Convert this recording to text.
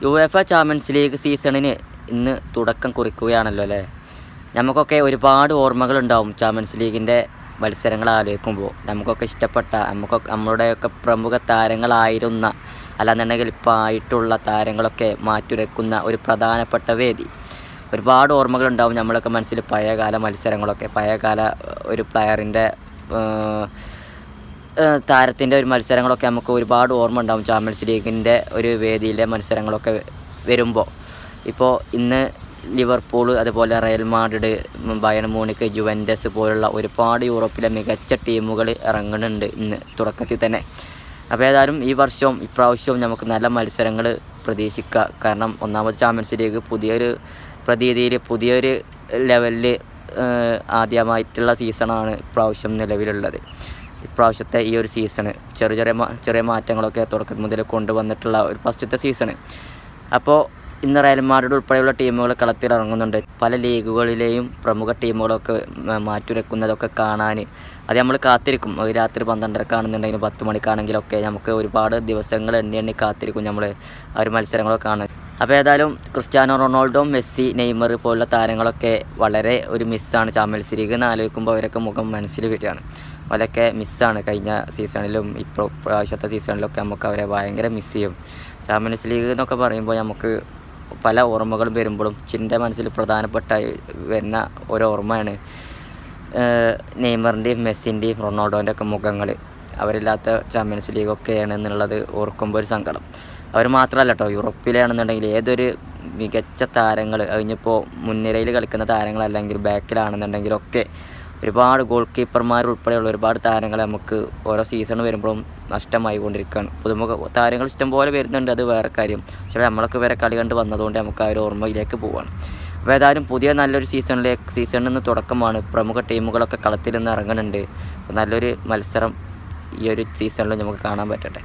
UEFA champions league സീസണിന് ഇന്ന് തുടക്കം കുറിക്കുകയാണല്ലോ അല്ലേ. നമുക്കൊക്കെ ഒരുപാട് ഓർമ്മകളുണ്ടാവും ചാമ്പ്യൻസ് ലീഗിൻ്റെ മത്സരങ്ങൾ ആലോചിക്കുമ്പോൾ. നമുക്കൊക്കെ ഇഷ്ടപ്പെട്ട നമ്മളുടെയൊക്കെ പ്രമുഖ താരങ്ങളായിരുന്ന, അല്ലാന്നുണ്ടെങ്കിൽ ഇപ്പോൾ ആയിട്ടുള്ള താരങ്ങളൊക്കെ മാറ്റുരയ്ക്കുന്ന ഒരു പ്രധാനപ്പെട്ട വേദി. ഒരുപാട് ഓർമ്മകളുണ്ടാവും നമ്മളൊക്കെ മനസ്സിൽ, പഴയകാല മത്സരങ്ങളൊക്കെ, പഴയകാല ഒരു പ്ലെയറിൻ്റെ താരത്തിൻ്റെ ഒരു മത്സരങ്ങളൊക്കെ നമുക്ക് ഒരുപാട് ഓർമ്മ ഉണ്ടാവും. ചാമ്പ്യൻസ് ലീഗിൻ്റെ ഒരു വേദിയിലെ മത്സരങ്ങളൊക്കെ വരുമ്പോൾ ഇപ്പോൾ ഇന്ന് ലിവർപൂൾ, അതുപോലെ റയൽ മാഡ്രിഡ്, ബയൺ മ്യൂണിക്ക്, ജുവൻറ്റസ് പോലുള്ള ഒരുപാട് യൂറോപ്പിലെ മികച്ച ടീമുകൾ ഇറങ്ങുന്നുണ്ട് ഇന്ന് തുടക്കത്തിൽ തന്നെ. അപ്പോൾ ഏതായാലും ഇപ്രാവശ്യവും നമുക്ക് നല്ല മത്സരങ്ങൾ പ്രതീക്ഷിക്കുക. കാരണം ഒന്നാമത് ചാമ്പ്യൻസ് ലീഗ് പുതിയൊരു പ്രതീതിയിൽ, പുതിയൊരു ലെവലിൽ ആദ്യമായിട്ടുള്ള സീസണാണ് ഇപ്രാവശ്യം നിലവിലുള്ളത്. ഇപ്രാവശ്യത്തെ ഈ ഒരു സീസണ് ചെറിയ മാറ്റങ്ങളൊക്കെ തുടക്കം മുതൽ കൊണ്ടുവന്നിട്ടുള്ള ഒരു ഫസ്റ്റത്തെ സീസണ്. അപ്പോൾ ഇന്ന് റയൽ മാഡ്രിഡ് ഉൾപ്പെടെയുള്ള ടീമുകൾ കളത്തിലിറങ്ങുന്നുണ്ട്. പല ലീഗുകളിലെയും പ്രമുഖ ടീമുകളൊക്കെ മാറ്റുരയ്ക്കുന്നതൊക്കെ കാണാൻ അത് നമ്മൾ കാത്തിരിക്കും. രാത്രി 12:00 10 മണിക്കാണെങ്കിലൊക്കെ നമുക്ക് ഒരുപാട് ദിവസങ്ങൾ എണ്ണി കാത്തിരിക്കും നമ്മൾ ആ ഒരു മത്സരങ്ങളൊക്കെ കാണാൻ. അപ്പോൾ ഏതായാലും ക്രിസ്ത്യാനോ റൊണാൾഡോ, മെസ്സി, നെയ്മർ പോലുള്ള താരങ്ങളൊക്കെ വളരെ ഒരു മിസ്സാണ്. ചാമ്പ്യൻസ് ലീഗ് എന്ന് ആലോചിക്കുമ്പോൾ അവരൊക്കെ മുഖം മനസ്സിൽ വരികയാണ്. അവരൊക്കെ മിസ്സാണ്. കഴിഞ്ഞ സീസണിലും പ്രാവശ്യത്തെ സീസണിലൊക്കെ നമുക്ക് അവരെ ഭയങ്കര മിസ് ചെയ്യും. ചാമ്പ്യൻസ് ലീഗ് എന്നൊക്കെ പറയുമ്പോൾ നമുക്ക് പല ഓർമ്മകളും വരുമ്പോഴും എൻ്റെ മനസ്സിൽ പ്രധാനപ്പെട്ട വരുന്ന ഒരു ഓർമ്മയാണ് നെയ്മറിൻ്റെയും മെസ്സിൻ്റെയും റൊണാൾഡോൻ്റെ ഒക്കെ മുഖങ്ങൾ. അവരില്ലാത്ത ചാമ്പ്യൻസ് ലീഗൊക്കെയാണ് എന്നുള്ളത് ഓർക്കുമ്പോൾ ഒരു സങ്കടം. അവർ മാത്രമല്ല കേട്ടോ, യൂറോപ്പിലാണെന്നുണ്ടെങ്കിൽ ഏതൊരു മികച്ച താരങ്ങൾ, അതിനിപ്പോൾ മുൻനിരയിൽ കളിക്കുന്ന താരങ്ങളല്ലെങ്കിൽ ബാക്കിലാണെന്നുണ്ടെങ്കിലൊക്കെ ഒരുപാട് ഗോൾ കീപ്പർമാർ ഉൾപ്പെടെയുള്ള ഒരുപാട് താരങ്ങൾ നമുക്ക് ഓരോ സീസൺ വരുമ്പോഴും നഷ്ടമായി കൊണ്ടിരിക്കുകയാണ്. പുതുമുഖ താരങ്ങൾ ഇഷ്ടംപോലെ വരുന്നുണ്ട്, അത് വേറെ കാര്യം. പക്ഷേ നമ്മളൊക്കെ വരെ കളി കണ്ട് വന്നതുകൊണ്ട് നമുക്ക് ആ ഒരു ഓർമ്മയിലേക്ക് പോവുകയാണ്. അപ്പോൾ ഏതായാലും പുതിയ നല്ലൊരു സീസണിൽ നിന്ന് തുടക്കമാണ്. പ്രമുഖ ടീമുകളൊക്കെ കളത്തിൽ നിന്ന് ഇറങ്ങുന്നുണ്ട്. നല്ലൊരു മത്സരം ഈ ഒരു സീസണിൽ നമുക്ക് കാണാൻ പറ്റട്ടെ.